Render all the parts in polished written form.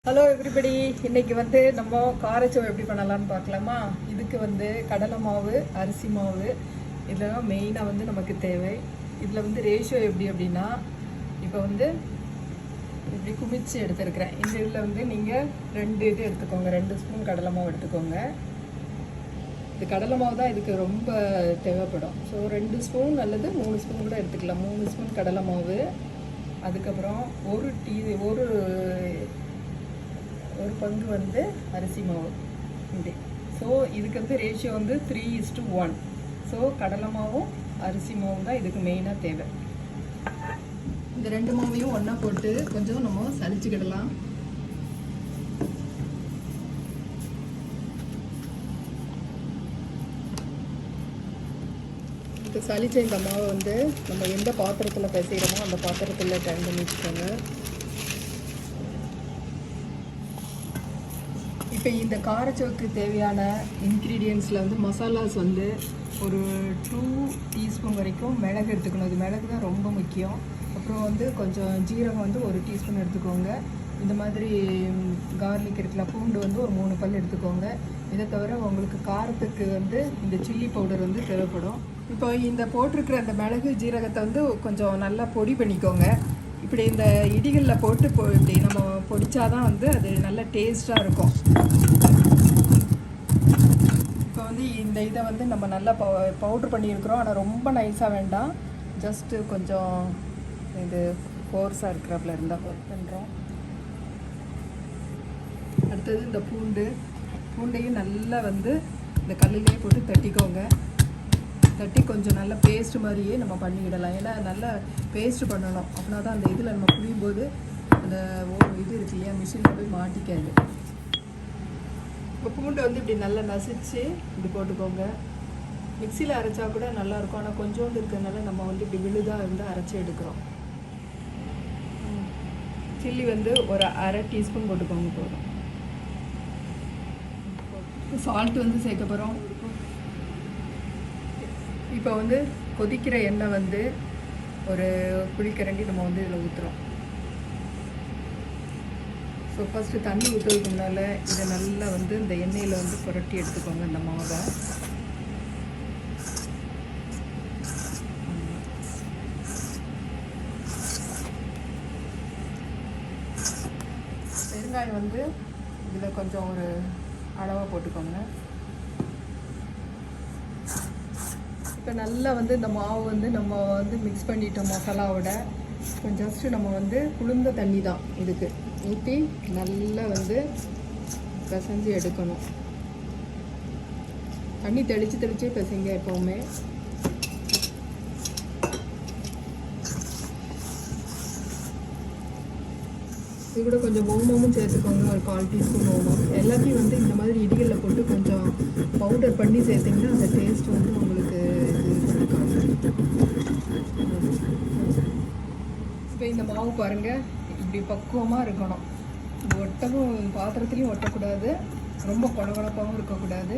Hello everybody, இன்னைக்கு வந்து நம்ம காரச்சோவை எப்படி பண்ணலாம்னு பார்க்கலாமா. இதுக்கு வந்து கடலை மாவு, அரிசி மாவு இதெல்லாம் மெயினாக வந்து நமக்கு தேவை. இதில் வந்து ரேஷியோ எப்படி அப்படின்னா, இப்போ வந்து இப்படி குமிச்சு எடுத்துருக்கிறேன். இந்த இதில் வந்து நீங்கள் 2 இது எடுத்துக்கோங்க. 2 ஸ்பூன் கடலை மாவு எடுத்துக்கோங்க. இது கடலை மாவு தான் இதுக்கு ரொம்ப தேவைப்படும். ஸோ 2 ஸ்பூன் அல்லது 3 ஸ்பூன் கூட எடுத்துக்கலாம். 3 ஸ்பூன் கடலை மாவு, அதுக்கப்புறம் ஒரு பங்கு வந்து அரிசி மாவு. இப்படி. ஸோ இதுக்கு வந்து ரேஷியோ வந்து 3:1. ஸோ கடலை மாவும் அரிசி மாவும் தான் இதுக்கு மெயினாக தேவை. இந்த 2 மாவையும் ஒன்றா போட்டு கொஞ்சம் நம்ம சலிச்சுக்கிடலாம். இப்போ சலிச்ச இந்த மாவை வந்து நம்ம எந்த பாத்திரத்தில் பிசைகிறோமோ அந்த பாத்திரத்தில் டைம் பண்ணி வச்சுக்கோங்க. இப்போ இந்த காரச்சோவுக்கு தேவையான இன்க்ரீடியன்ஸில் வந்து மசாலாஸ் வந்து ஒரு 2 டீஸ்பூன் வரைக்கும் மிளகு எடுத்துக்கணும். இது மிளகு தான் ரொம்ப முக்கியம். அப்புறம் வந்து கொஞ்சம் ஜீரகம் வந்து 1 டீஸ்பூன் எடுத்துக்கோங்க. இந்த மாதிரி கார்லிக் இருக்குல்ல, பூண்டு வந்து ஒரு 3 பல் எடுத்துக்கோங்க. இதை தவிர உங்களுக்கு காரத்துக்கு வந்து இந்த சில்லி பவுடர் வந்து தேவைப்படும். இப்போ இந்த போட்டிருக்கிற அந்த மிளகு ஜீரகத்தை வந்து கொஞ்சம் நல்லா பொடி பண்ணிக்கோங்க. இப்படி இந்த இடிகளில் போட்டு இப்படி நம்ம பொடிச்சாதான் வந்து அது நல்ல டேஸ்ட்டாக இருக்கும். இப்போ வந்து இந்த இதை வந்து நம்ம நல்லா பவுட்ரு பண்ணியிருக்கிறோம். ஆனால் ரொம்ப நைஸாக வேண்டாம், ஜஸ்ட்டு கொஞ்சம் இது ஃபோர்ஸாக இருக்கிறப்பல இருந்தால் ஒர்க் பண்ணுறோம். அடுத்தது இந்த பூண்டையும் நல்லா வந்து இந்த கல்லிலே போட்டு தட்டிக்கோங்க. தட்டி கொஞ்சம் நல்லா பேஸ்ட் மாதிரியே நம்ம பண்ணிக்கிடலாம். ஏன்னா நல்லா பேஸ்ட்டு பண்ணணும். அப்படின்னா தான் அந்த இதில் நம்ம புளியும் போது அந்த இது இருக்கு இல்லையா, மிஷினில் போய் மாட்டிக்காது. இப்போ பூண்டை வந்து இப்படி நல்லா நசிச்சு இப்படி போட்டுக்கோங்க. மிக்சியில் அரைச்சா கூட நல்லாயிருக்கும். ஆனால் கொஞ்சோண்டு இருக்கிறதுனால நம்ம வந்து இப்படி விழுதாக வந்து அரைச்சி எடுக்கிறோம். சில்லி வந்து ஒரு 1/2 டீஸ்பூன் போட்டுக்கோங்க போதும். சால்ட் வந்து சேர்க்க போகிறோம். இப்போ வந்து கொதிக்கிற எண்ணெய் வந்து ஒரு குழிக்கரண்டி நம்ம வந்து இதில் ஊற்றுறோம். ஸோ ஃபஸ்ட்டு தண்ணி ஊற்றுறதுக்கு முன்னால் இதை நல்லா வந்து இந்த எண்ணெயில் வந்து புரட்டி எடுத்துக்கோங்க இந்த மாவை. பெருங்காயம் வந்து இதில் கொஞ்சம் ஒரு அளவாக போட்டுக்கோங்க. இப்போ நல்லா வந்து இந்த மாவு வந்து நம்ம வந்து மிக்ஸ் பண்ணிட்டோம் மசாலாவோட. இப்போ ஜஸ்ட்டு நம்ம வந்து குளிர்ந்த தண்ணி தான் இதுக்கு ஊற்றி நல்லா வந்து பிசைஞ்சு எடுக்கணும். தண்ணி தெளித்து பிசைங்க எப்போவுமே. இது கூட கொஞ்சம் ஓமமும் சேர்த்துக்கோங்க, ஒரு 1/4 டீஸ்பூன் ஓமம். எல்லாத்தையும் வந்து இந்த மாதிரி இடிகளில் போட்டு கொஞ்சம் பவுடர் பண்ணி சேர்த்திங்கன்னா அந்த டேஸ்ட் வந்து உங்களுக்கு இப்போ இந்த மாவு பாருங்கள், இப்படி பக்குவமாக இருக்கணும். ஒட்டவும் பாத்திரத்துலேயும் ஒட்டக்கூடாது, ரொம்ப குழகுழப்பாகவும் இருக்கக்கூடாது.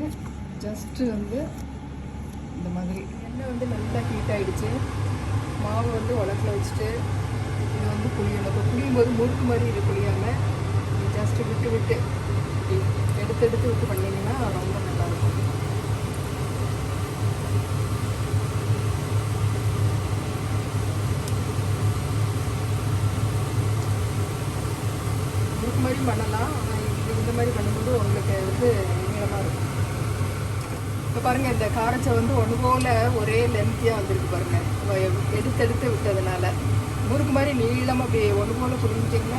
ஜஸ்ட்டு வந்து இந்த மாதிரி எண்ணெய் வந்து நல்லா ஹீட் ஆகிடுச்சு. மாவு வந்து உலக்கில் வச்சுட்டு இது வந்து புளியணும். இப்போ புளியும் போது முறுக்கு மாதிரி இது புளியாமல் ஜஸ்ட்டு விட்டு எடுத்து விட்டு பண்ணிங்கன்னா ரொம்ப நல்லாயிருக்கும். முறுக்கு மாதிரி பண்ணலாம், ஆனால் இந்த மாதிரி பண்ணும்போது உங்களுக்கு வந்து நீளமாக இருக்கும். இப்போ பாருங்கள், இந்த காரச்சை வந்து ஒன்று போல் ஒரே லென்த்தியாக வந்திருக்கு பாருங்கள், எடுத்து விட்டதுனால. முறுக்கு மாதிரி நீளமாக அப்படி ஒன்று போல் புரிஞ்சிட்டிங்கன்னா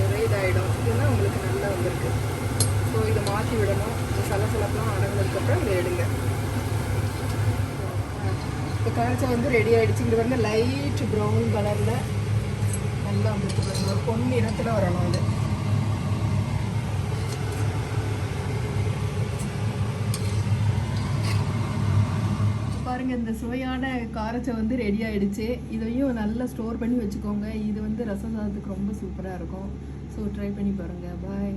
ஒரே இதாகிடும். இதுனா உங்களுக்கு நல்லா வந்திருக்கு. ஸோ இதை மாற்றி விடணும். இந்த சலசலப்பெலாம் அடங்கினதுக்கப்புறம் இதை எடுங்க. இப்போ காரச்சை வந்து ரெடி ஆகிடுச்சு. இது வந்து லைட் ப்ரௌன் கலரில் நல்லா வந்துட்டு பாருங்கள், ஒரு பொண்ணு இனத்தில் வரணும். இது பாருங்கள், இந்த சுவையான காரச்சை வந்து ரெடி ஆகிடுச்சு. இதையும் நல்லா ஸ்டோர் பண்ணி வச்சுக்கோங்க. இது வந்து ரசம் சாதத்துக்கு ரொம்ப சூப்பராக இருக்கும். ஸோ ட்ரை பண்ணி பாருங்கள். பாய்.